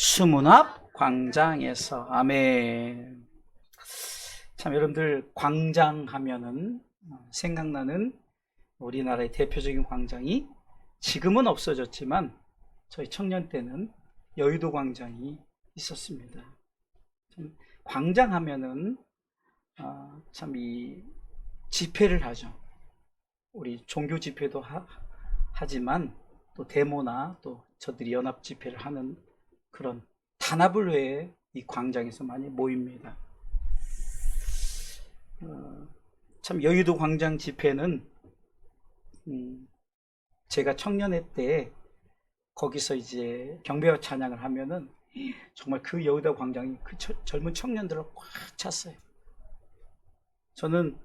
수문앞 광장에서. 아멘. 참 여러분들, 광장 하면은 생각나는 우리나라의 대표적인 광장이, 지금은 없어졌지만 저희 청년 때는 여의도 광장이 있었습니다. 광장 하면은 참 이 집회를 하죠. 우리 종교 집회도 하지만 또 데모나 또 저들이 연합 집회를 하는 그런 단합을 위해 이 광장에서 많이 모입니다. 참 여의도 광장 집회는 제가 청년회 때 거기서 이제 경배와 찬양을 하면은 정말 그 여의도 광장이 그 젊은 청년들로 꽉 찼어요. 저는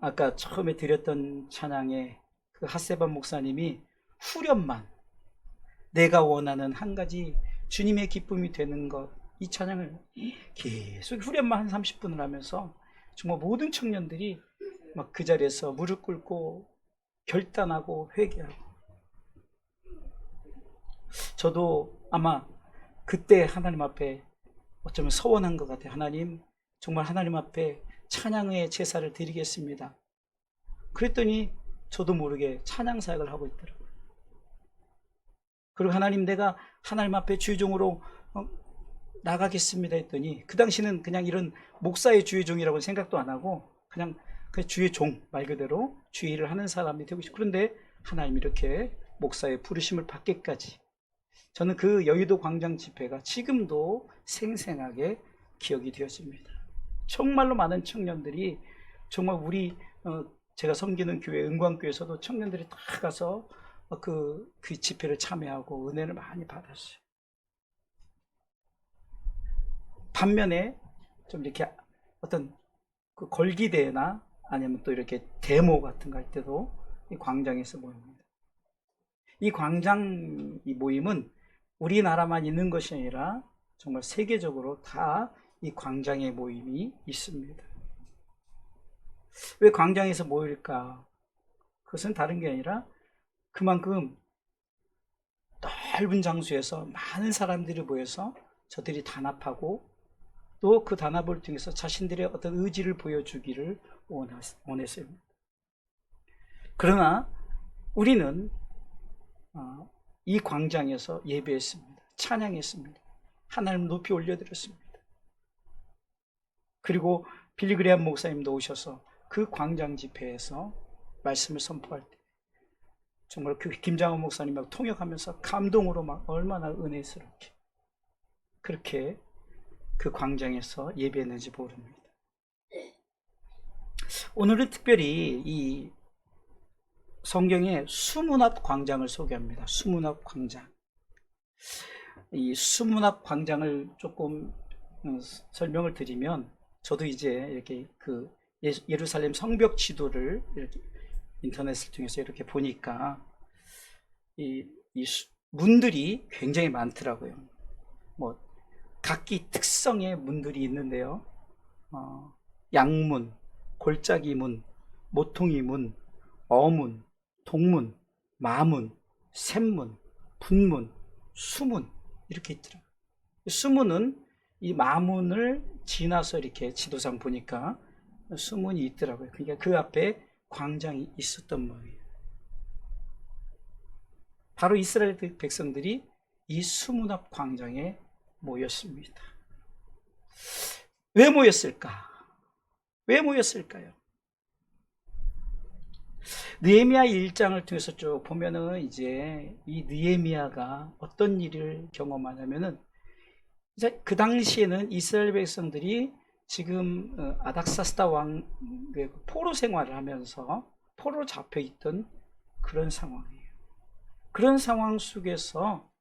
아까 처음에 드렸던 찬양에 그 핫세반 목사님이 후렴만, 내가 원하는 한 가지 주님의 기쁨이 되는 것, 이 찬양을 계속 후렴만 한 30분을 하면서 정말 모든 청년들이 막 그 자리에서 무릎 꿇고 결단하고 회개하고, 저도 아마 그때 하나님 앞에 어쩌면 서원한 것 같아요. 하나님, 정말 하나님 앞에 찬양의 제사를 드리겠습니다. 그랬더니 저도 모르게 찬양 사역을 하고 있더라고요. 그리고 하나님, 내가 하나님 앞에 주의종으로 나가겠습니다 했더니, 그 당시는 그냥 이런 목사의 주의종이라고 생각도 안 하고 그냥 그 주의종, 말 그대로 주의를 하는 사람이 되고 싶고, 그런데 하나님 이렇게 목사의 부르심을 받기까지, 저는 그 여의도 광장 집회가 지금도 생생하게 기억이 되었습니다. 정말로 많은 청년들이, 정말 우리 제가 섬기는 교회 은광교회에서도 청년들이 다 가서 그 집회를 참여하고 은혜를 많이 받았어요. 반면에 좀 이렇게 어떤 그 걸기대회나 아니면 또 이렇게 데모 같은 거 할 때도 이 광장에서 모입니다. 이 광장 이 모임은 우리나라만 있는 것이 아니라 정말 세계적으로 다 이 광장의 모임이 있습니다. 왜 광장에서 모일까? 그것은 다른 게 아니라 그만큼 넓은 장소에서 많은 사람들이 모여서 저들이 단합하고, 또 그 단합을 통해서 자신들의 어떤 의지를 보여주기를 원했어요. 그러나 우리는 이 광장에서 예배했습니다. 찬양했습니다. 하나님 높이 올려드렸습니다. 그리고 빌리그레암 목사님도 오셔서 그 광장 집회에서 말씀을 선포할 때 정말 그 김장원 목사님하고 통역하면서 감동으로 막 얼마나 은혜스럽게 그렇게 그 광장에서 예배했는지 모릅니다. 오늘은 특별히 이 성경의 수문앞 광장을 소개합니다. 수문앞 광장. 이 수문앞 광장을 조금 설명을 드리면, 저도 이제 이렇게 그 예루살렘 성벽 지도를 이렇게 인터넷을 통해서 이렇게 보니까 이 문들이 굉장히 많더라고요. 뭐 각기 특성의 문들이 있는데요. 양문, 골짜기문, 모퉁이문, 어문, 동문, 마문, 샘문, 분문, 수문, 이렇게 있더라고요. 수문은 이 마문을 지나서 이렇게 지도상 보니까 수문이 있더라고요. 그러니까 그 앞에 광장이 있었던 말이에요. 바로 이스라엘 백성들이 이 수문 앞 광장에 모였습니다. 왜 모였을까? 왜 모였을까요? 느헤미야 1장을 통해서 쭉 보면은 이제 이 느헤미야가 어떤 일을 경험하냐면은, 이제 그 당시에는 이스라엘 백성들이 지금 아닥사스다 왕 포로 생활을 하면서 포로로 잡혀 있던 그런 상황이에요. 그런 상황 속에서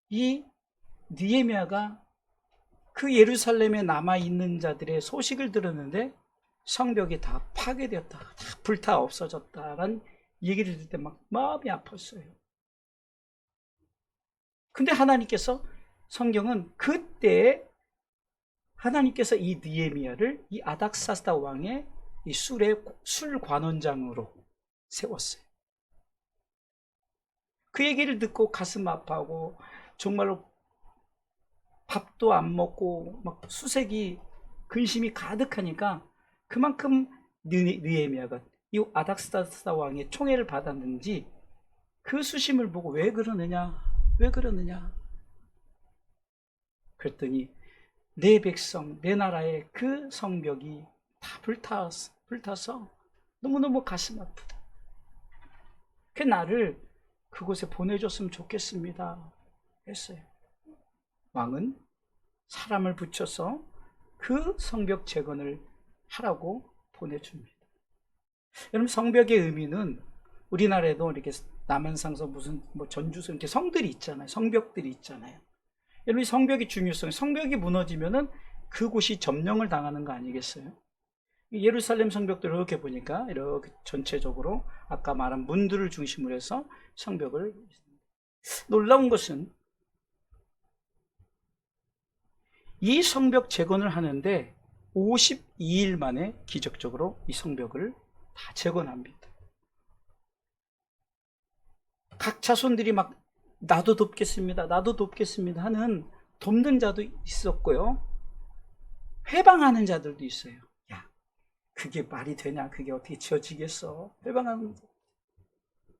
이 느헤미야가 그 예루살렘에 남아 있는 자들의 소식을 들었는데 성벽이 다 파괴되었다, 다 불타 없어졌다라는 얘기를 들을 때 막 마음이 아팠어요. 근데 하나님께서, 성경은 그때 하나님께서 이 느헤미야를 이 아닥사스다 왕의 이 술 관원장으로 세웠어요. 그 얘기를 듣고 가슴 아파하고 정말로 밥도 안 먹고 막 수색이 근심이 가득하니까 그만큼 느헤미야가 이 아닥사스다 왕의 총애를 받았는지 그 수심을 보고 왜 그러느냐 그랬더니 내 백성 내 나라의 그 성벽이 다 불타서 너무너무 가슴 아프다. 그 나를 그곳에 보내줬으면 좋겠습니다 했어요. 왕은 사람을 붙여서 그 성벽 재건을 하라고 보내줍니다. 여러분, 성벽의 의미는 우리나라에도 이렇게 남한상서 무슨 뭐 전주성 이렇게 성들이 있잖아요. 성벽들이 있잖아요. 여러분, 성벽의 중요성, 성벽이 무너지면은 그곳이 점령을 당하는 거 아니겠어요? 예루살렘 성벽도 이렇게 보니까 이렇게 전체적으로 아까 말한 문들을 중심으로 해서 성벽을, 놀라운 것은 이 성벽 재건을 하는데 52일 만에 기적적으로 이 성벽을 다 재건합니다. 각 자손들이 막 나도 돕겠습니다 하는 돕는 자도 있었고요, 회방하는 자들도 있어요. 야, 그게 말이 되냐, 그게 어떻게 지어지겠어, 회방하는 자.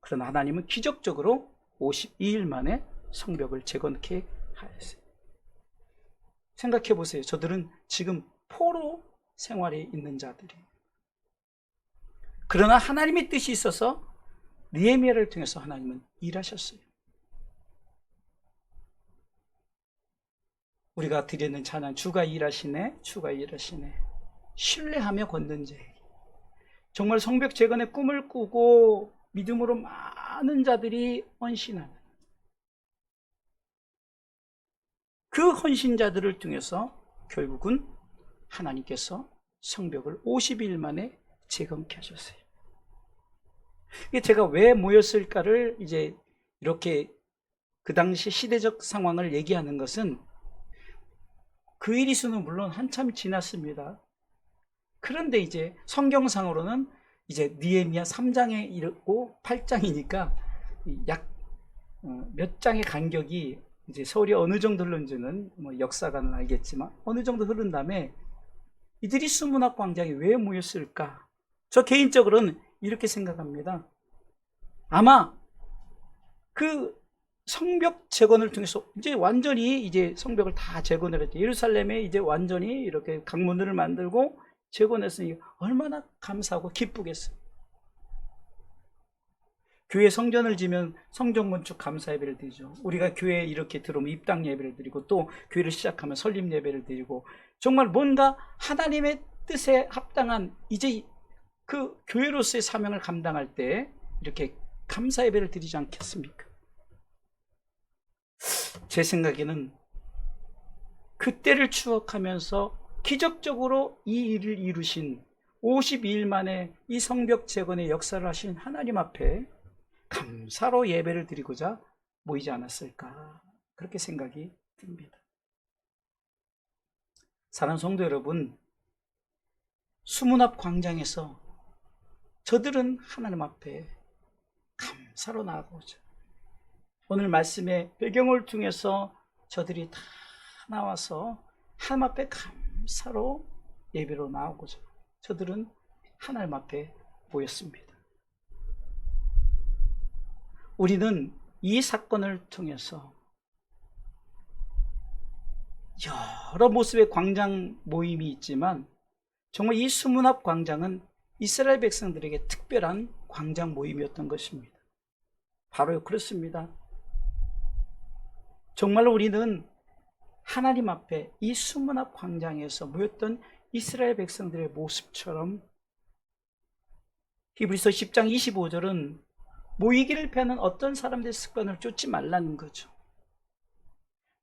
그러나 하나님은 기적적으로 52일 만에 성벽을 재건케 하였어요. 생각해 보세요. 저들은 지금 포로 생활에 있는 자들이에요. 그러나 하나님의 뜻이 있어서 느헤미야를 통해서 하나님은 일하셨어요. 우리가 드리는 찬양, 주가 일하시네, 주가 일하시네. 신뢰하며 걷는 자에게, 정말 성벽 재건의 꿈을 꾸고 믿음으로 많은 자들이 헌신하는 그 헌신자들을 통해서 결국은 하나님께서 성벽을 50일 만에 재건케 하셨어요. 제가 왜 모였을까를 이제 이렇게 그 당시 시대적 상황을 얘기하는 것은, 그 일이 수는 물론 한참 지났습니다. 그런데 이제 성경상으로는 이제 느헤미야 3장에 이르고 8장이니까 약 몇 장의 간격이 이제 세월이 어느 정도 흐른지는 뭐 역사가는 알겠지만 어느 정도 흐른 다음에 이들이 수문학 광장에 왜 모였을까? 저 개인적으로는 이렇게 생각합니다. 아마 그 성벽 재건을 통해서 이제 완전히 이제 성벽을 다 재건을 했죠. 예루살렘에 이제 완전히 이렇게 강문들을 만들고 재건했으니 얼마나 감사하고 기쁘겠어요. 교회 성전을 지면 성전 건축 감사 예배를 드리죠. 우리가 교회에 이렇게 들어오면 입당 예배를 드리고, 또 교회를 시작하면 설립 예배를 드리고, 정말 뭔가 하나님의 뜻에 합당한 이제 그 교회로서의 사명을 감당할 때 이렇게 감사 예배를 드리지 않겠습니까? 제 생각에는 그때를 추억하면서 기적적으로 이 일을 이루신 52일 만에 이 성벽 재건의 역사를 하신 하나님 앞에 감사로 예배를 드리고자 모이지 않았을까, 그렇게 생각이 듭니다. 사랑하는 성도 여러분, 수문 앞 광장에서 저들은 하나님 앞에 감사로 나아가고자, 오늘 말씀의 배경을 통해서 저들이 다 나와서 하나님 앞에 감사로 예배로 나오고자 저들은 하나님 앞에 모였습니다. 우리는 이 사건을 통해서 여러 모습의 광장 모임이 있지만 정말 이 수문 앞 광장은 이스라엘 백성들에게 특별한 광장 모임이었던 것입니다. 바로 그렇습니다. 정말로 우리는 하나님 앞에 이 수문 앞 광장에서 모였던 이스라엘 백성들의 모습처럼, 히브리서 10장 25절은 모이기를 패하는 어떤 사람들의 습관을 쫓지 말라는 거죠.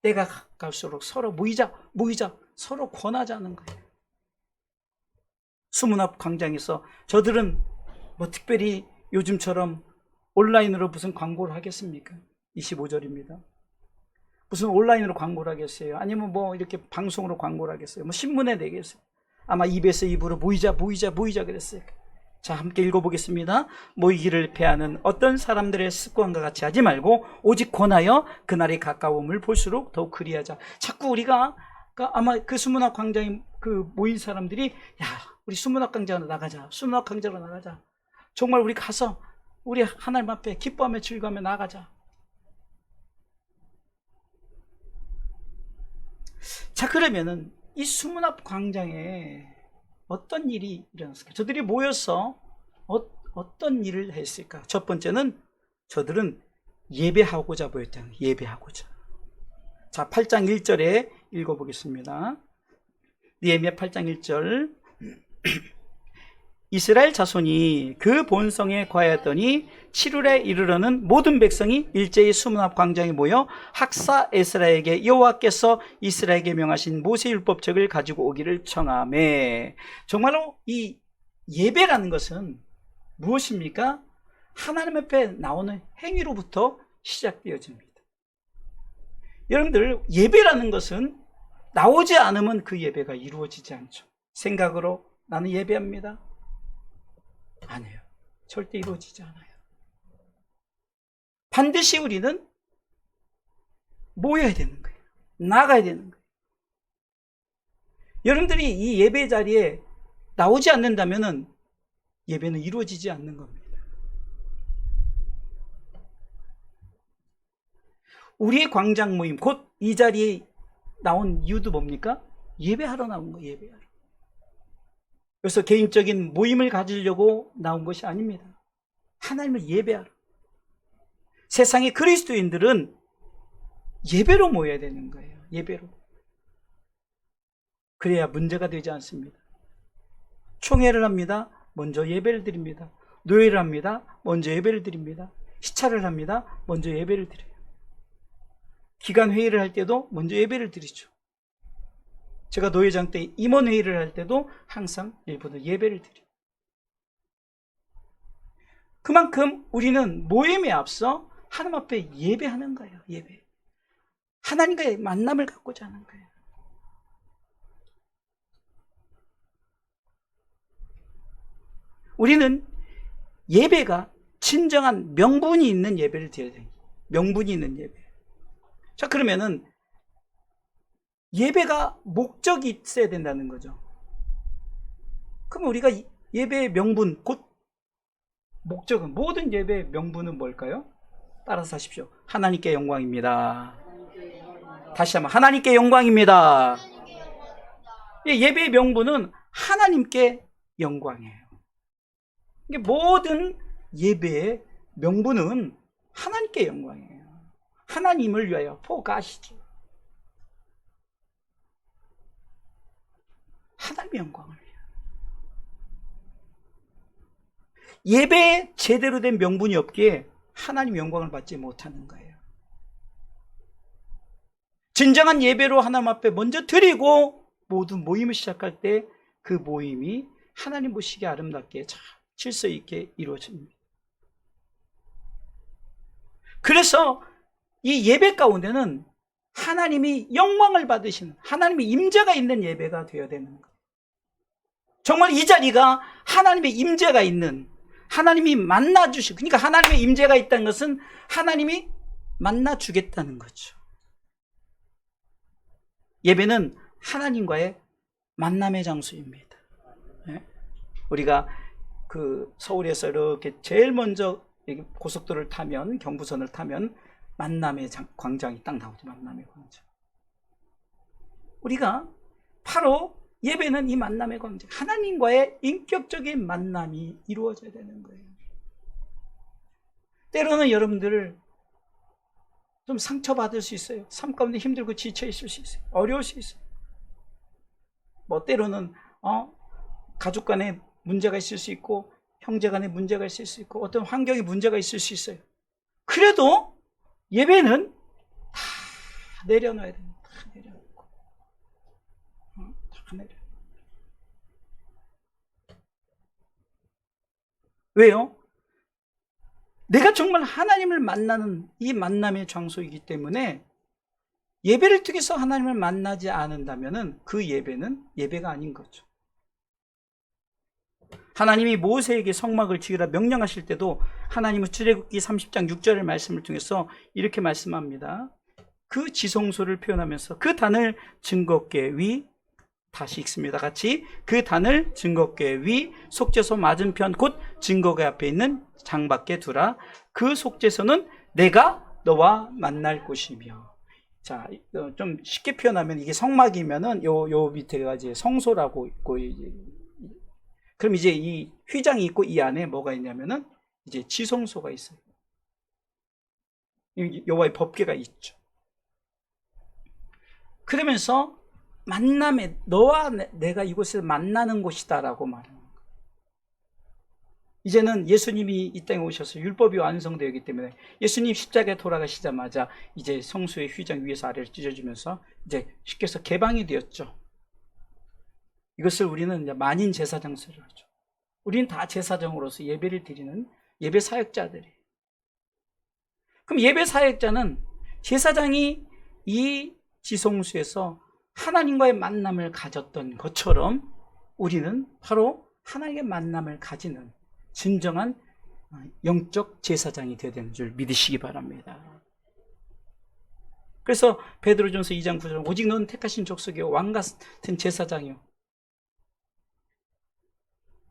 때가 가까울수록 서로 모이자 서로 권하자는 거예요. 수문 앞 광장에서 저들은 뭐 특별히 요즘처럼 온라인으로 무슨 광고를 하겠습니까? 25절입니다. 무슨 온라인으로 광고를 하겠어요? 아니면 뭐 이렇게 방송으로 광고를 하겠어요? 뭐 신문에 내겠어요? 아마 입에서 입으로 모이자 그랬어요. 자, 함께 읽어보겠습니다. 모이기를 패하는 어떤 사람들의 습관과 같이 하지 말고 오직 권하여 그날이 가까움을 볼수록 더욱 그리하자. 자꾸 우리가 아마 그 수문학 광장에 그 모인 사람들이 야, 우리 수문학 광장으로 나가자. 수문학 광장으로 나가자. 정말 우리 가서 우리 하나님 앞에 기뻐하며 즐거워하며 나가자. 자, 그러면은 이 수문학 광장에 어떤 일이 일어났을까? 저들이 모여서 어떤 일을 했을까? 첫 번째는 저들은 예배하고자 모였다. 예배하고자. 자, 8장 1절에 읽어보겠습니다. 느헤미야 8장 1절. 이스라엘 자손이 그 본성에 과하였더니 7월에 이르러는 모든 백성이 일제히 수문앞 광장에 모여 학사 에스라에게 여호와께서 이스라엘에게 명하신 모세율법책을 가지고 오기를 청하매. 정말로 이 예배라는 것은 무엇입니까? 하나님 앞에 나오는 행위로부터 시작되어집니다. 여러분들, 예배라는 것은 나오지 않으면 그 예배가 이루어지지 않죠. 생각으로 나는 예배합니다. 아니에요. 절대 이루어지지 않아요. 반드시 우리는 모여야 되는 거예요. 나가야 되는 거예요. 여러분들이 이 예배 자리에 나오지 않는다면 예배는 이루어지지 않는 겁니다. 우리의 광장 모임, 곧 이 자리에 나온 이유도 뭡니까? 예배하러 나온 거예요. 예배하러. 그래서 개인적인 모임을 가지려고 나온 것이 아닙니다. 하나님을 예배하러. 세상의 그리스도인들은 예배로 모여야 되는 거예요. 예배로. 그래야 문제가 되지 않습니다. 총회를 합니다. 먼저 예배를 드립니다. 노예를 합니다. 먼저 예배를 드립니다. 시찰을 합니다. 먼저 예배를 드려요. 기간 회의를 할 때도 먼저 예배를 드리죠. 제가 노회장 때 임원회의를 할 때도 항상 일부러 예배를 드려요. 그만큼 우리는 모임에 앞서 하나님 앞에 예배하는 거예요. 예배. 하나님과의 만남을 갖고자 하는 거예요. 우리는 예배가 진정한 명분이 있는 예배를 드려야 돼요. 명분이 있는 예배. 자, 그러면은 예배가 목적이 있어야 된다는 거죠. 그럼 우리가 예배의 명분, 곧 목적은, 모든 예배의 명분은 뭘까요? 따라서 하십시오. 하나님께 영광입니다. 다시 한번, 하나님께 영광입니다. 예배의 명분은 하나님께 영광이에요. 모든 예배의 명분은 하나님께 영광이에요. 하나님을 위하여 포가시죠. 하나님의 영광을 위하여. 예배에 제대로 된 명분이 없기에 하나님의 영광을 받지 못하는 거예요. 진정한 예배로 하나님 앞에 먼저 드리고 모든 모임을 시작할 때 그 모임이 하나님 보시기에 아름답게 잘 질서 있게 이루어집니다. 그래서 이 예배 가운데는 하나님이 영광을 받으시는, 하나님의 임재가 있는 예배가 되어야 되는 거예요. 정말 이 자리가 하나님의 임재가 있는, 하나님이 만나주시고, 그러니까 하나님의 임재가 있다는 것은 하나님이 만나주겠다는 거죠. 예배는 하나님과의 만남의 장소입니다. 우리가 그 서울에서 이렇게 제일 먼저 고속도로를 타면, 경부선을 타면 만남의 광장이 딱 나오죠. 만남의 광장. 우리가 바로 예배는 이 만남의 광장, 하나님과의 인격적인 만남이 이루어져야 되는 거예요. 때로는 여러분들 좀 상처받을 수 있어요. 삶 가운데 힘들고 지쳐 있을 수 있어요. 어려울 수 있어요. 뭐 때로는 가족 간에 문제가 있을 수 있고, 형제 간에 문제가 있을 수 있고, 어떤 환경에 문제가 있을 수 있어요. 그래도 예배는 다 내려놔야 됩니다. 다 내려놓고. 다 내려. 왜요? 내가 정말 하나님을 만나는 이 만남의 장소이기 때문에 예배를 통해서 하나님을 만나지 않는다면 그 예배는 예배가 아닌 거죠. 하나님이 모세에게 성막을 지으라 명령하실 때도 하나님은 출애굽기 30장 6절의 말씀을 통해서 이렇게 말씀합니다. 그 지성소를 표현하면서 그 단을 증거궤 위, 다시 읽습니다. 같이. 그 단을 증거궤 위 속죄소 맞은편 곧 증거궤 앞에 있는 장밖에 두라. 그 속죄소는 내가 너와 만날 곳이며. 자, 좀 쉽게 표현하면 이게 성막이면은 요 밑에가 이제 성소라고 있고, 이제 그럼 이제 이 휘장이 있고 이 안에 뭐가 있냐면은 이제 지성소가 있어요. 여호와의 법궤가 있죠. 그러면서 만남에 너와 내가 이곳에서 만나는 곳이다라고 말하는 거예요. 이제는 예수님이 이 땅에 오셔서 율법이 완성되었기 때문에 예수님 십자가에 돌아가시자마자 이제 성소의 휘장 위에서 아래를 찢어지면서 이제 쉽게 해서 개방이 되었죠. 이것을 우리는 이제 만인 제사장소를 하죠. 우리는 다 제사장으로서 예배를 드리는 예배 사역자들이에요. 그럼 예배 사역자는 제사장이 이 지성소에서 하나님과의 만남을 가졌던 것처럼 우리는 바로 하나님의 만남을 가지는 진정한 영적 제사장이 되어야 되는 줄 믿으시기 바랍니다. 그래서 베드로전서 2장 9절 오직 너는 택하신 족속이요 왕 같은 제사장이요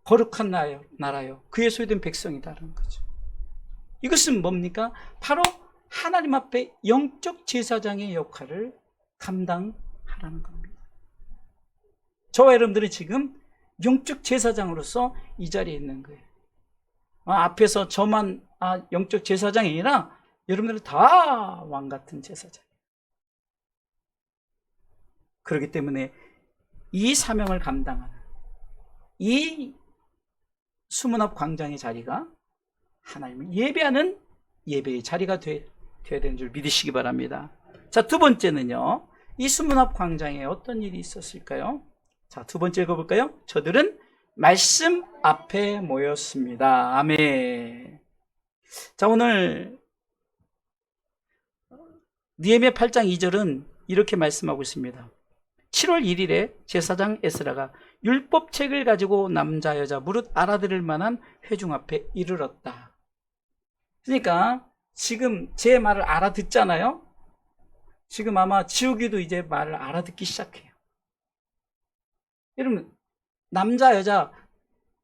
거룩한 나라요 그의 소유된 백성이다라는 거죠. 이것은 뭡니까? 바로 하나님 앞에 영적 제사장의 역할을 감당하라는 겁니다. 저와 여러분들은 지금 영적 제사장으로서 이 자리에 있는 거예요. 앞에서 저만 영적 제사장이 아니라 여러분들은 다 왕같은 제사장이에요. 그렇기 때문에 이 사명을 감당하는 이 수문 앞 광장의 자리가 하나님을 예배하는 예배의 자리가 되어야 되는 줄 믿으시기 바랍니다. 자, 두 번째는요. 이 수문 앞 광장에 어떤 일이 있었을까요? 자, 두 번째 읽어볼까요? 저들은 말씀 앞에 모였습니다. 아멘. 자, 오늘 느헤미야 8장 2절은 이렇게 말씀하고 있습니다. 7월 1일에 제사장 에스라가 율법책을 가지고 남자 여자 무릇 알아들을 만한 회중 앞에 이르렀다. 그러니까 지금 제 말을 알아듣잖아요. 지금 아마 지우기도 이제 말을 알아듣기 시작해요. 여러분, 남자 여자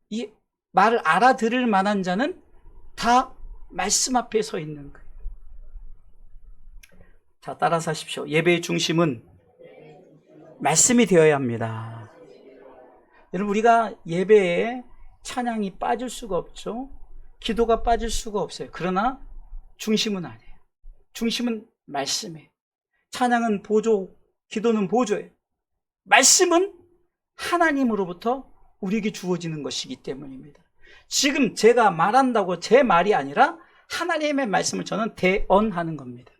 이 말을 알아들을 만한 자는 다 말씀 앞에 서 있는 거예요. 자, 따라서 하십시오. 예배의 중심은 말씀이 되어야 합니다. 여러분, 우리가 예배에 찬양이 빠질 수가 없죠. 기도가 빠질 수가 없어요. 그러나 중심은 아니에요. 중심은 말씀이에요. 찬양은 보조, 기도는 보조예요. 말씀은 하나님으로부터 우리에게 주어지는 것이기 때문입니다. 지금 제가 말한다고 제 말이 아니라 하나님의 말씀을 저는 대언하는 겁니다.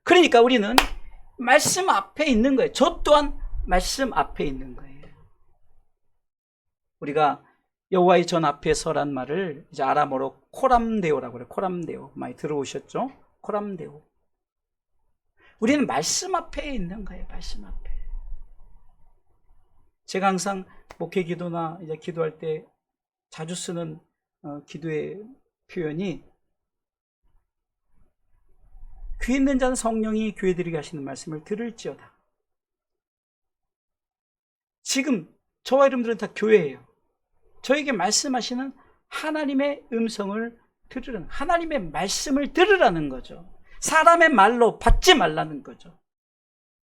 그러니까 우리는 말씀 앞에 있는 거예요. 저 또한 말씀 앞에 있는 거예요. 우리가 여호와의 전 앞에 서란 말을 이제 아람어로 코람데오라고 그래요. 코람데오. 많이 들어오셨죠? 코람데오. 우리는 말씀 앞에 있는 거예요. 말씀 앞에. 제가 항상 목회 기도나 이제 기도할 때 자주 쓰는 기도의 표현이 귀 있는 자는 성령이 교회들에게 하시는 말씀을 들을지어다. 지금 저와 여러분들은 다 교회예요. 저에게 말씀하시는 하나님의 음성을 들으라는, 하나님의 말씀을 들으라는 거죠. 사람의 말로 받지 말라는 거죠.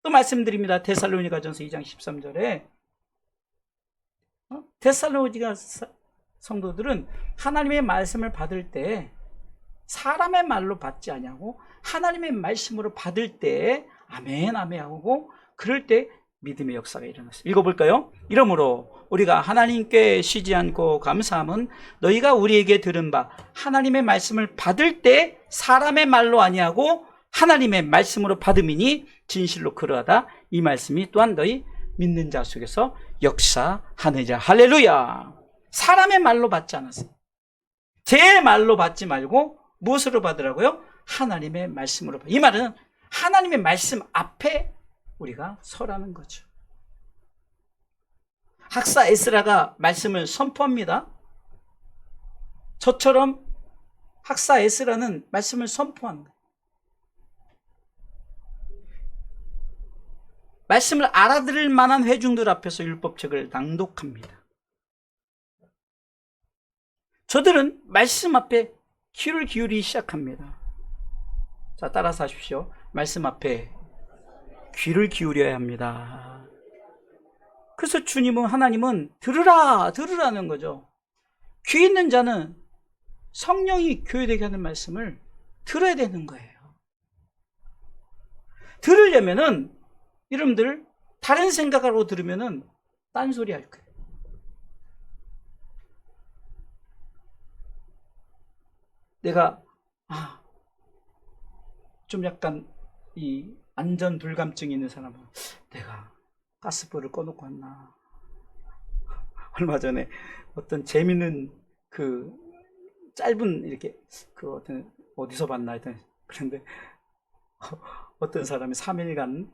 또 말씀드립니다. 데살로니가전서 2장 13절에 데살로니가 성도들은 하나님의 말씀을 받을 때 사람의 말로 받지 아니하고 하나님의 말씀으로 받을 때 아멘 아멘 하고 그럴 때 믿음의 역사가 일어났어요. 읽어볼까요? 이러므로 우리가 하나님께 쉬지 않고 감사함은 너희가 우리에게 들은 바 하나님의 말씀을 받을 때 사람의 말로 아니하고 하나님의 말씀으로 받음이니 진실로 그러하다. 이 말씀이 또한 너희 믿는 자 속에서 역사하느니라. 할렐루야. 사람의 말로 받지 않았어요. 제 말로 받지 말고 무엇으로 받으라고요? 하나님의 말씀으로. 이 말은 하나님의 말씀 앞에 우리가 서라는 거죠. 학사 에스라가 말씀을 선포합니다. 저처럼 학사 에스라는 말씀을 선포합니다. 말씀을 알아들을 만한 회중들 앞에서 율법책을 낭독합니다. 저들은 말씀 앞에 귀를 기울이기 시작합니다. 자, 따라서 하십시오. 말씀 앞에 귀를 기울여야 합니다. 그래서 하나님은 들으라는 거죠. 귀 있는 자는 성령이 교회되게 하는 말씀을 들어야 되는 거예요. 들으려면은 여러분들 다른 생각으로 들으면은 딴소리 할 거예요. 내가 좀 약간 이 안전 불감증이 있는 사람은 내가 가스불을 꺼놓고 왔나. 얼마 전에 어떤 재밌는 그 짧은 이렇게 그 어디서 봤나 하여튼 그런데 어떤 사람이 3일간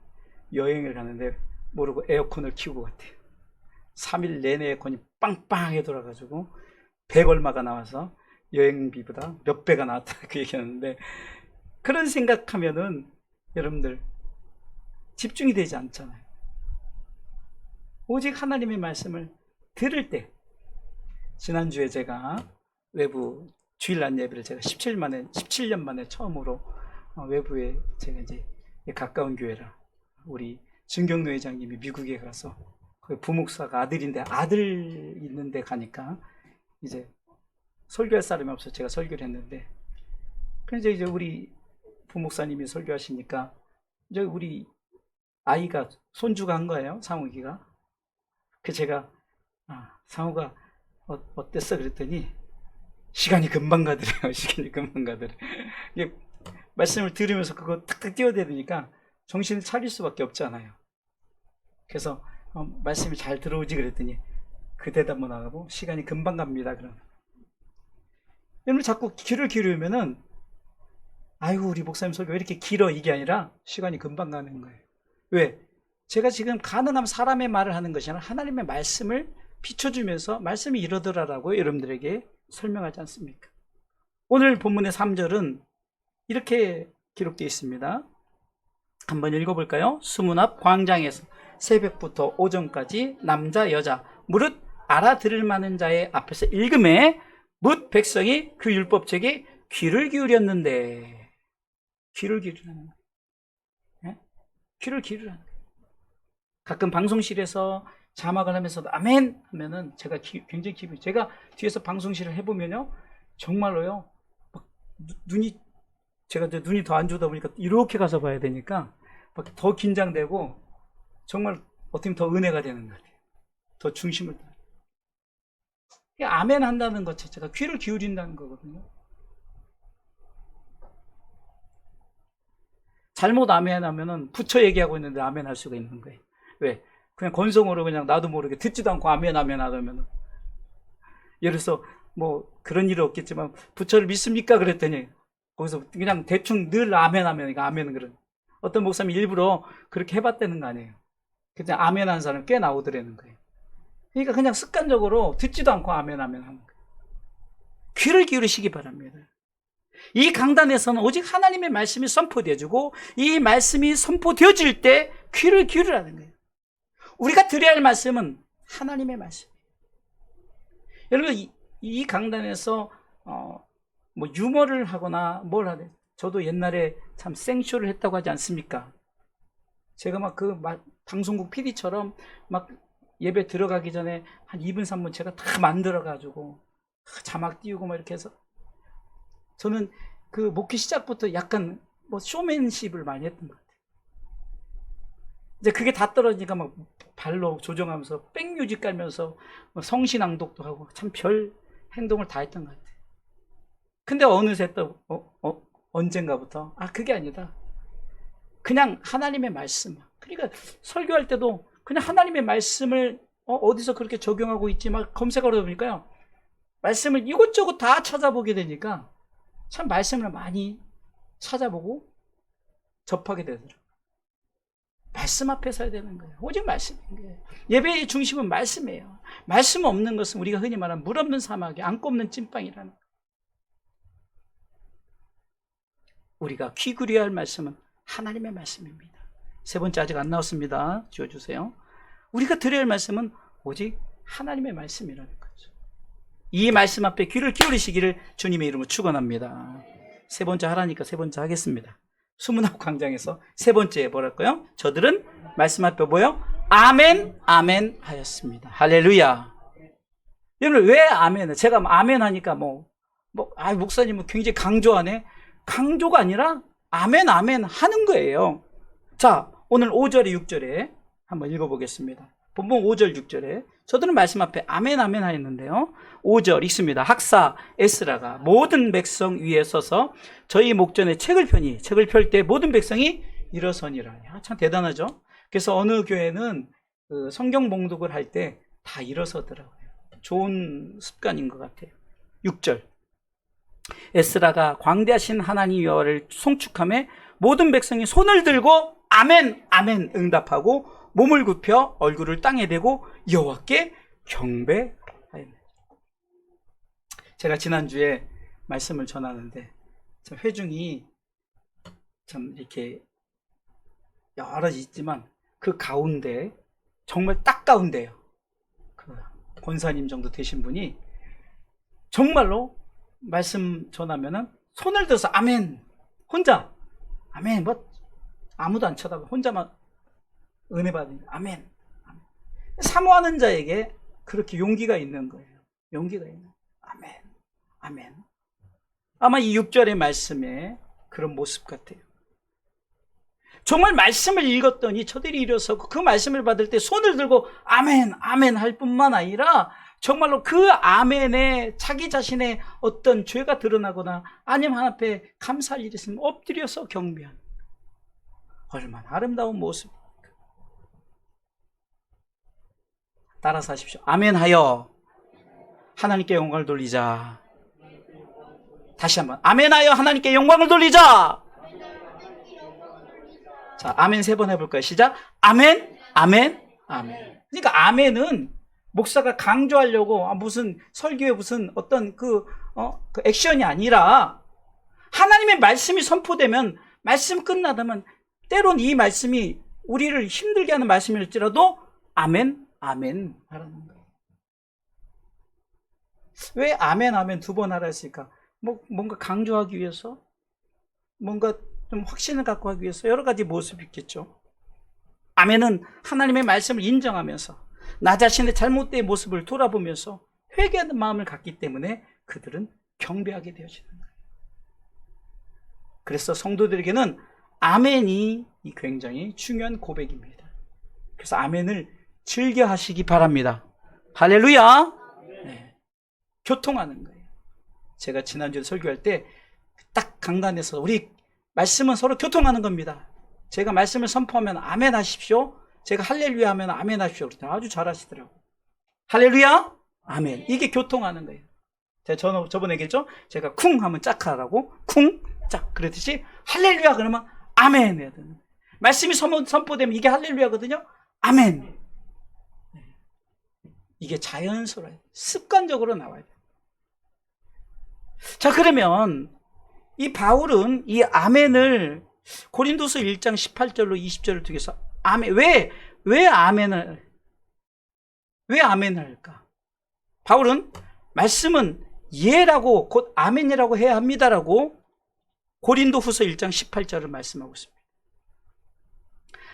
여행을 가는데 모르고 에어컨을 켜고 갔대요. 3일 내내 에어컨이 빵빵하게 돌아가지고 100 얼마가 나와서 여행비보다 몇 배가 나왔다 그 얘기하는데, 그런 생각하면은 여러분들 집중이 되지 않잖아요. 오직 하나님의 말씀을 들을 때, 지난주에 제가 외부 주일날 예배를 제가 17년 만에 처음으로 외부에 제가 이제 가까운 교회라 우리 증경로 회장님이 미국에 가서 거기 부목사가 아들인데 아들 있는데 가니까 이제 설교할 사람이 없어서 제가 설교를 했는데, 그래서 이제 우리 부목사님이 설교하시니까 이제 우리 아이가 손주가 한 거예요, 상욱이가. 그 제가 상우가 어땠어 그랬더니 시간이 금방 가더래요. 시간이 금방 가더래. 이게 말씀을 들으면서 그거 탁탁 뛰어대니까 정신을 차릴 수밖에 없잖아요. 그래서 말씀이 잘 들어오지 그랬더니 그 대답만 하고 시간이 금방 갑니다. 그럼 여러분 자꾸 귀를 기울이면은 아이고 우리 목사님 설교 왜 이렇게 길어 이게 아니라 시간이 금방 가는 거예요. 왜? 제가 지금 가능하면 사람의 말을 하는 것이 아니라 하나님의 말씀을 비춰주면서 말씀이 이러더라라고 여러분들에게 설명하지 않습니까? 오늘 본문의 3절은 이렇게 기록되어 있습니다. 한번 읽어볼까요? 수문 앞 광장에서 새벽부터 오전까지 남자 여자 무릇 알아들을 만한 자의 앞에서 읽음에 뭇 백성이 그 율법책에 귀를 기울였는데, 귀를 기울이라는 거예요. 네? 귀를 기울이라는 거예요. 가끔 방송실에서 자막을 하면서도 아멘 하면은 제가 굉장히 기분이, 제가 뒤에서 방송실을 해보면요 정말로요 막 제가 눈이 더 안 좋다 보니까 이렇게 가서 봐야 되니까 막 더 긴장되고 정말 어떻게 보면 더 은혜가 되는 것 같아요. 더 중심을 아멘 한다는 것 자체가 귀를 기울인다는 거거든요. 잘못 아멘 하면은 부처 얘기하고 있는데 아멘 할 수가 있는 거예요. 왜? 그냥 건성으로 그냥 나도 모르게 듣지도 않고 아멘 하면 예를 들어서 뭐 그런 일은 없겠지만 부처를 믿습니까? 그랬더니 거기서 그냥 대충 늘 아멘 하면 아멘은 그런, 어떤 목사님이 일부러 그렇게 해봤다는 거 아니에요. 근데 아멘 하는 사람 꽤 나오더라는 거예요. 그러니까 그냥 습관적으로 듣지도 않고 아멘 하는 거예요. 귀를 기울이시기 바랍니다. 이 강단에서는 오직 하나님의 말씀이 선포되어지고 이 말씀이 선포되어질 때 귀를 기울이라는 거예요. 우리가 드려야 할 말씀은 하나님의 말씀. 여러분 이 강단에서 뭐 유머를 하거나 뭘 하든, 저도 옛날에 참 생쇼를 했다고 하지 않습니까? 제가 막 방송국 PD처럼 막 예배 들어가기 전에 한 2분 3분 제가 다 만들어가지고 자막 띄우고 막 이렇게 해서, 저는 그 목회 시작부터 약간 뭐 쇼맨십을 많이 했던 것 같아요. 이제 그게 다 떨어지니까 막 발로 조정하면서 백뮤직 깔면서 성신낭독도 하고 참 별 행동을 다 했던 것 같아요. 근데 어느새 또 언젠가부터 그게 아니다. 그냥 하나님의 말씀. 그러니까 설교할 때도 그냥 하나님의 말씀을 어디서 그렇게 적용하고 있지 막 검색하다 보니까요, 말씀을 이것저것 다 찾아보게 되니까 참 말씀을 많이 찾아보고 접하게 되더라고요. 말씀 앞에 서야 되는 거예요. 오직 말씀인 거예요. 예배의 중심은 말씀이에요. 말씀 없는 것은 우리가 흔히 말하는 물 없는 사막에 안 꼽는 찐빵이라는 거예요. 우리가 귀 기울여야 할 말씀은 하나님의 말씀입니다. 세 번째 아직 안 나왔습니다. 지워주세요. 우리가 드려야 할 말씀은 오직 하나님의 말씀이라는 거죠. 이 말씀 앞에 귀를 기울이시기를 주님의 이름으로 축원합니다. 세 번째 하라니까 세 번째 하겠습니다. 수문학 광장에서 세 번째 뭐랄까요? 저들은 말씀 앞에 뭐요? 아멘, 아멘 하였습니다. 할렐루야. 여러분, 왜 아멘을? 제가 아멘 하니까 목사님은 굉장히 강조하네. 강조가 아니라 아멘, 아멘 하는 거예요. 자, 오늘 5절에 6절에 한번 읽어보겠습니다. 본문 5절, 6절에 저들은 말씀 앞에 아멘, 아멘 하였는데요. 5절 읽습니다. 학사 에스라가 모든 백성 위에 서서 저희 목전에 책을 펼 때 모든 백성이 일어서니라. 참 대단하죠. 그래서 어느 교회는 그 성경 봉독을 할 때 다 일어서더라고요. 좋은 습관인 것 같아요. 6절 에스라가 광대하신 하나님 여호와를 송축하며 모든 백성이 손을 들고 아멘, 아멘 응답하고 몸을 굽혀 얼굴을 땅에 대고 여호와께 경배하였습니다. 제가 지난주에 말씀을 전하는데 참 회중이 참 이렇게 여러 있지만 그 가운데 정말 딱 가운데요. 그 권사님 정도 되신 분이 정말로 말씀 전하면은 손을 들어서 아멘, 혼자 아멘, 아무도 안 쳐다봐 혼자만 은혜 받으니 아멘. 사모하는 자에게 그렇게 용기가 있는 거예요. 용기가 있는 아멘, 아멘. 아마 이 6절의 말씀에 그런 모습 같아요. 정말 말씀을 읽었더니 저들이 일어서고 그 말씀을 받을 때 손을 들고 아멘, 아멘 할 뿐만 아니라 정말로 그 아멘에 자기 자신의 어떤 죄가 드러나거나 아니면 하나님 앞에 감사할 일이 있으면 엎드려서 경배하는 얼마나 아름다운 모습입니까? 따라서 하십시오. 아멘 하여 하나님께 영광을 돌리자. 다시 한번 아멘 하여 하나님께 영광을 돌리자. 자, 아멘 3번 해볼까요? 시작. 아멘, 아멘, 아멘. 그러니까 아멘은 목사가 강조하려고 무슨 설교에 무슨 어떤 그 액션이 아니라 하나님의 말씀이 선포되면 말씀 끝나다면 때론 이 말씀이 우리를 힘들게 하는 말씀일지라도 아멘, 아멘 하라는 거예요. 왜 아멘, 아멘 2번 하라 했을까? 뭔가 강조하기 위해서? 뭔가 좀 확신을 갖고 하기 위해서 여러 가지 모습이 있겠죠. 아멘은 하나님의 말씀을 인정하면서 나 자신의 잘못된 모습을 돌아보면서 회개하는 마음을 갖기 때문에 그들은 경배하게 되어지는 거예요. 그래서 성도들에게는 아멘이 굉장히 중요한 고백입니다. 그래서 아멘을 즐겨 하시기 바랍니다. 할렐루야. 네. 교통하는 거예요. 제가 지난주에 설교할 때 딱 강단에서 우리 말씀은 서로 교통하는 겁니다. 제가 말씀을 선포하면 아멘 하십시오. 제가 할렐루야 하면 아멘 하십시오. 아주 잘하시더라고요. 할렐루야, 아멘. 이게 교통하는 거예요. 제가 저번에 얘기했죠? 제가 쿵 하면 짝하라고 쿵, 짝 그랬듯이 할렐루야 그러면 아멘 해야 되는 거예요. 말씀이 선포되면 이게 할렐루야거든요. 아멘. 이게 자연스러워요. 습관적으로 나와야 돼요. 자, 그러면 이 바울은 이 아멘을 고린도서 1장 18절로 20절을 통해서 아멘, 왜 아멘을 할까? 바울은 말씀은 예라고 곧 아멘이라고 해야 합니다라고 고린도후서 1장 18절을 말씀하고 있습니다.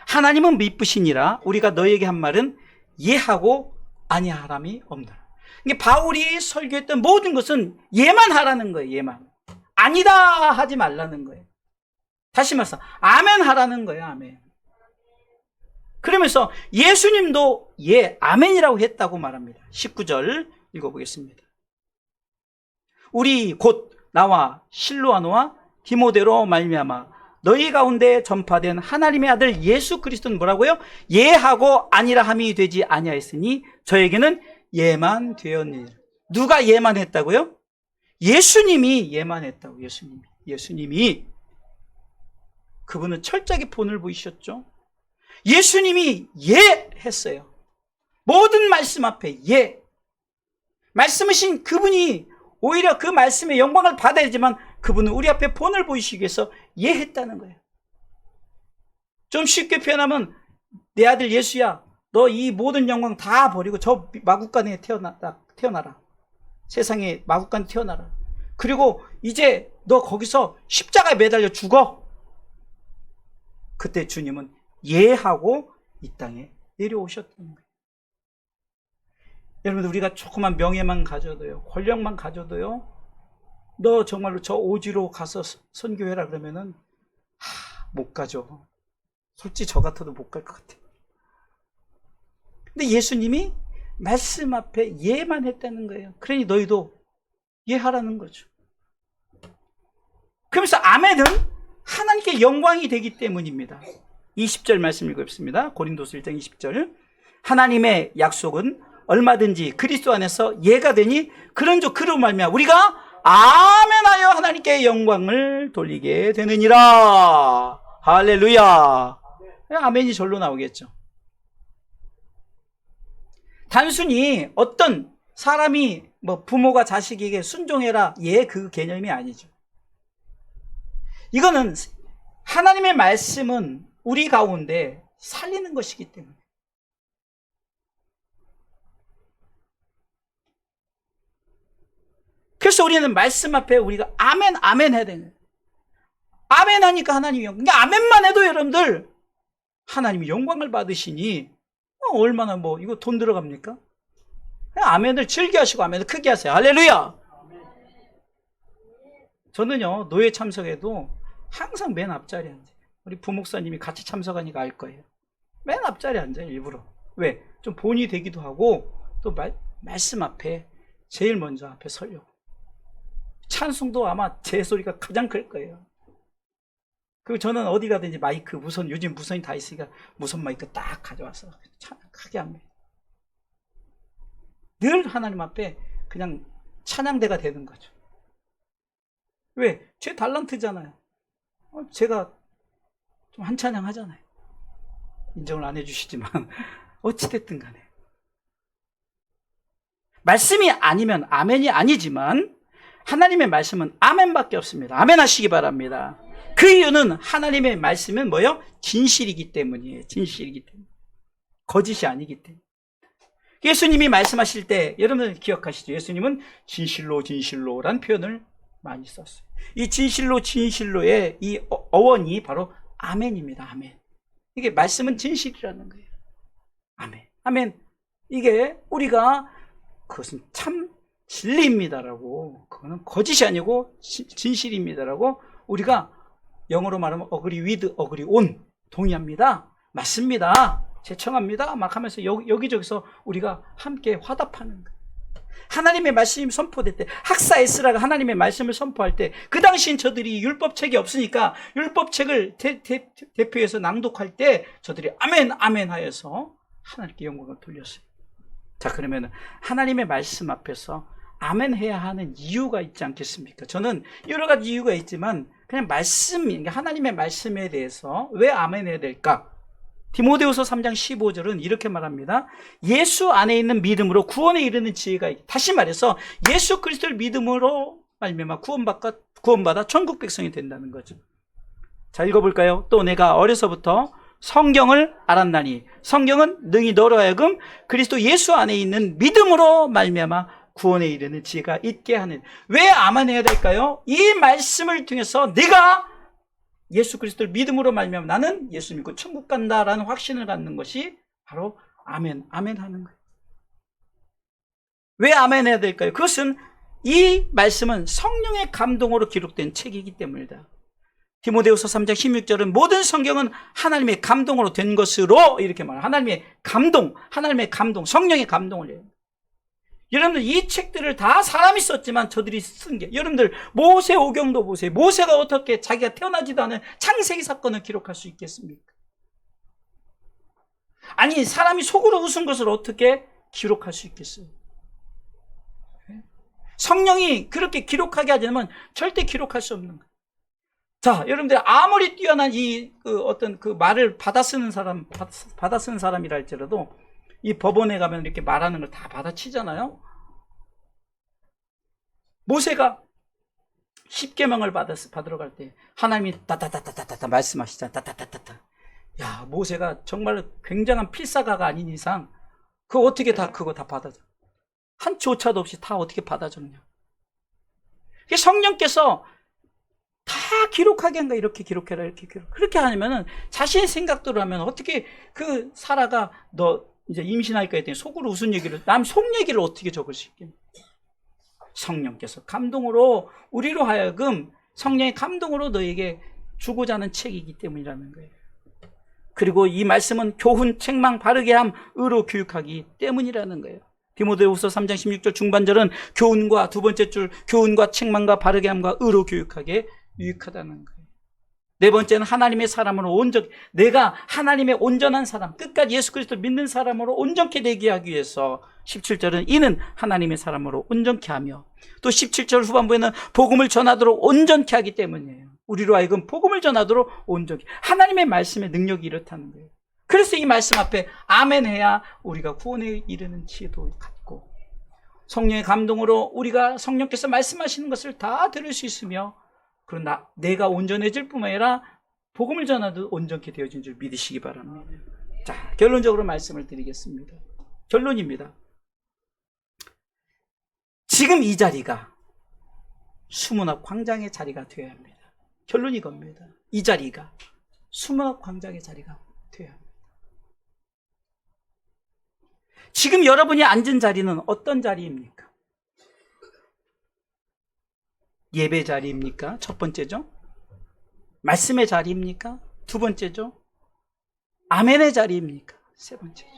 하나님은 미쁘시니라 우리가 너에게 한 말은 예하고 아니하람이 없노라. 이게 바울이 설교했던 모든 것은 예만 하라는 거예요. 예만. 아니다 하지 말라는 거예요. 다시 말해서 아멘 하라는 거예요. 아멘. 그러면서 예수님도 예, 아멘이라고 했다고 말합니다. 19절 읽어보겠습니다. 우리 곧 나와 실로아노와 디모데로 말미암아 너희 가운데 전파된 하나님의 아들 예수 그리스도는 뭐라고요? 예하고 아니라 함이 되지 아니하였으니 저에게는 예만 되었느니라. 누가 예만 했다고요? 예수님이 예만 했다고. 예수님이 그분은 철저하게 본을 보이셨죠. 예수님이 예 했어요. 모든 말씀 앞에 예. 말씀이신 그분이 오히려 그 말씀의 영광을 받아야 되지만 그분은 우리 앞에 본을 보이시기 위해서 예 했다는 거예요. 좀 쉽게 표현하면 내 아들 예수야, 너 이 모든 영광 다 버리고 저 마구간에 태어나라. 세상에 마구간에 태어나라. 그리고 이제 너 거기서 십자가에 매달려 죽어. 그때 주님은 예하고 이 땅에 내려오셨다는 거예요. 여러분들, 우리가 조그만 명예만 가져도요, 권력만 가져도요, 너 정말로 저 오지로 가서 선교해라 그러면은 못 가죠. 솔직히 저 같아도 못 갈 것 같아요. 근데 예수님이 말씀 앞에 예만 했다는 거예요. 그러니 너희도 예하라는 거죠. 그러면서 아멘은 하나님께 영광이 되기 때문입니다. 20절 말씀 읽겠습니다. 고린도서 1장 20절. 하나님의 약속은 얼마든지 그리스도 안에서 예가 되니 그런즉 그로 말미암아 우리가 아멘하여 하나님께 영광을 돌리게 되느니라. 할렐루야. 아멘이 절로 나오겠죠. 단순히 어떤 사람이 부모가 자식에게 순종해라 예 그 개념이 아니죠. 이거는 하나님의 말씀은 우리 가운데 살리는 것이기 때문에. 그래서 우리는 말씀 앞에 우리가 아멘 아멘 해야 되는 거예요. 아멘 하니까 하나님이 영광. 그러니까 아멘만 해도 여러분들 하나님이 영광을 받으시니 얼마나 이거 돈 들어갑니까? 그냥 아멘을 즐겨 하시고 아멘을 크게 하세요. 할렐루야. 저는요 노예 참석에도 항상 맨 앞자리에 앉아요. 우리 부목사님이 같이 참석하니까 알 거예요. 맨 앞자리에 앉아요, 일부러. 왜? 좀 본이 되기도 하고 또 말씀 앞에 제일 먼저 앞에 서려고. 찬송도 아마 제 소리가 가장 클 거예요. 그리고 저는 어디 가든지 마이크, 요즘 무선이 다 있으니까 무선 마이크 딱 가져와서 찬양 크게 합니다. 늘 하나님 앞에 그냥 찬양대가 되는 거죠. 왜? 제 달란트잖아요. 제가 좀 한 찬양 하잖아요. 인정을 안 해주시지만 어찌됐든 간에 말씀이 아니면 아멘이 아니지만 하나님의 말씀은 아멘밖에 없습니다. 아멘 하시기 바랍니다. 그 이유는 하나님의 말씀은 뭐예요? 진실이기 때문이에요. 진실이기 때문에. 거짓이 아니기 때문에. 예수님이 말씀하실 때 여러분들 기억하시죠? 예수님은 진실로 진실로란 표현을 많이 썼어요. 이 진실로 진실로의 이 어원이 바로 아멘입니다. 아멘. 이게 말씀은 진실이라는 거예요. 아멘. 아멘. 이게 우리가 그것은 참 진리입니다라고, 그거는 거짓이 아니고 진실입니다라고 우리가 영어로 말하면 agree with, agree on, 동의합니다, 맞습니다, 제청합니다 막 하면서 여기저기서 우리가 함께 화답하는 거예요. 하나님의 말씀이 선포될 때, 학사 에스라가 하나님의 말씀을 선포할 때 그 당시엔 저들이 율법책이 없으니까 율법책을 대표해서 낭독할 때 저들이 아멘 아멘 하여서 하나님께 영광을 돌렸어요. 자, 그러면 하나님의 말씀 앞에서 아멘 해야 하는 이유가 있지 않겠습니까? 저는 여러 가지 이유가 있지만 그냥 하나님의 말씀에 대해서 왜 아멘 해야 될까? 디모데후서 3장 15절은 이렇게 말합니다. 예수 안에 있는 믿음으로 구원에 이르는 지혜가 있다. 다시 말해서 예수 그리스도를 믿음으로 말미암아 구원받아 천국 백성이 된다는 거죠. 자, 읽어볼까요? 또 내가 어려서부터 성경을 알았나니 성경은 능히 너로 하여금 그리스도 예수 안에 있는 믿음으로 말미암아 구원에 이르는 지혜가 있게 하는. 왜 아멘 해야 될까요? 이 말씀을 통해서 내가 예수 그리스도를 믿음으로 말미암아 나는 예수 믿고 천국 간다라는 확신을 갖는 것이 바로 아멘, 아멘 하는 거예요. 왜 아멘 해야 될까요? 그것은 이 말씀은 성령의 감동으로 기록된 책이기 때문이다. 디모데후서 3장 16절은 모든 성경은 하나님의 감동으로 된 것으로 이렇게 말해요. 하나님의 감동, 성령의 감동을 해요. 여러분들 이 책들을 다 사람이 썼지만 저들이 쓴 게, 여러분들 모세오경도 보세요. 모세가 어떻게 자기가 태어나지도 않은 창세기 사건을 기록할 수 있겠습니까? 아니, 사람이 속으로 웃은 것을 어떻게 기록할 수 있겠어요? 성령이 그렇게 기록하게 하자면 절대 기록할 수 없는 거예요. 자, 여러분들 아무리 뛰어난 어떤 그 말을 받아 쓰는 사람이라 할지라도 이 법원에 가면 이렇게 말하는 걸 다 받아치잖아요. 모세가 10계명을 받으러 갈 때 하나님이 따따따따따따 말씀하시잖아. 따따따따따. 야, 모세가 정말 굉장한 필사가가 아닌 이상 그거 어떻게 그거 다 받아줘? 한 조차도 없이 다 어떻게 받아줬냐? 성령께서 다 기록하게 한가 이렇게 기록해라 이렇게 그렇게 하면은 자신의 생각대로 하면 어떻게 그 사라가 너 이제 임신할까 했더니 속으로 무슨 얘기를 남 속 얘기를 어떻게 적을 수 있겠냐? 성령께서 감동으로 우리로 하여금 성령의 감동으로 너에게 주고자 하는 책이기 때문이라는 거예요. 그리고 이 말씀은 교훈, 책망, 바르게 함, 의로 교육하기 때문이라는 거예요. 디모데후서 3장 16절 중반절은 교훈과 두 번째 줄 교훈과 책망과 바르게 함과 의로 교육하게 유익하다는 거예요. 네 번째는 하나님의 사람으로 내가 하나님의 온전한 사람, 끝까지 예수 그리스도를 믿는 사람으로 온전케 되게 하기 위해서 17절은 이는 하나님의 사람으로 온전케 하며 또 17절 후반부에는 복음을 전하도록 온전케 하기 때문이에요. 우리로 하여금 복음을 전하도록 온전케. 하나님의 말씀의 능력이 이렇다는 거예요. 그래서 이 말씀 앞에 아멘 해야 우리가 구원에 이르는 지혜도 갖고 성령의 감동으로 우리가 성령께서 말씀하시는 것을 다 들을 수 있으며 그러나 내가 온전해질 뿐만 아니라 복음을 전하도 온전케 되어진 줄 믿으시기 바랍니다. 자, 결론적으로 말씀을 드리겠습니다. 결론입니다. 지금 이 자리가 수문학 광장의 자리가 되어야 합니다. 결론이 겁니다. 이 자리가 수문학 광장의 자리가 되어야 합니다. 지금 여러분이 앉은 자리는 어떤 자리입니까? 예배 자리입니까? 첫 번째죠. 말씀의 자리입니까? 두 번째죠. 아멘의 자리입니까? 세 번째죠.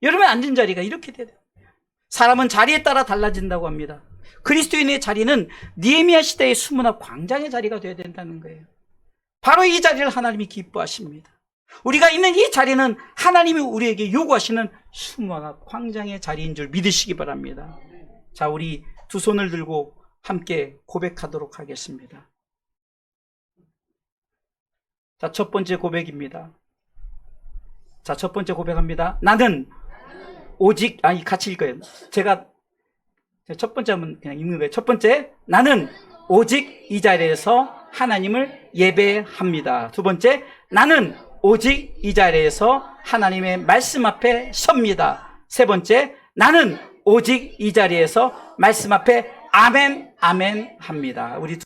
여러분 앉은 자리가 이렇게 돼요. 사람은 자리에 따라 달라진다고 합니다. 그리스도인의 자리는 느헤미야 시대의 수문학 광장의 자리가 되어야 된다는 거예요. 바로 이 자리를 하나님이 기뻐하십니다. 우리가 있는 이 자리는 하나님이 우리에게 요구하시는 수문학 광장의 자리인 줄 믿으시기 바랍니다. 자, 우리 두 손을 들고 함께 고백하도록 하겠습니다. 자, 첫 번째 고백입니다. 자, 첫 번째 고백합니다. 나는 오직, 같이 읽어요. 제가 첫 번째 하면 그냥 읽는 거예요. 첫 번째, 나는 오직 이 자리에서 하나님을 예배합니다. 두 번째, 나는 오직 이 자리에서 하나님의 말씀 앞에 섭니다. 세 번째, 나는 오직 이 자리에서 말씀 앞에 아멘, 아멘 합니다. 우리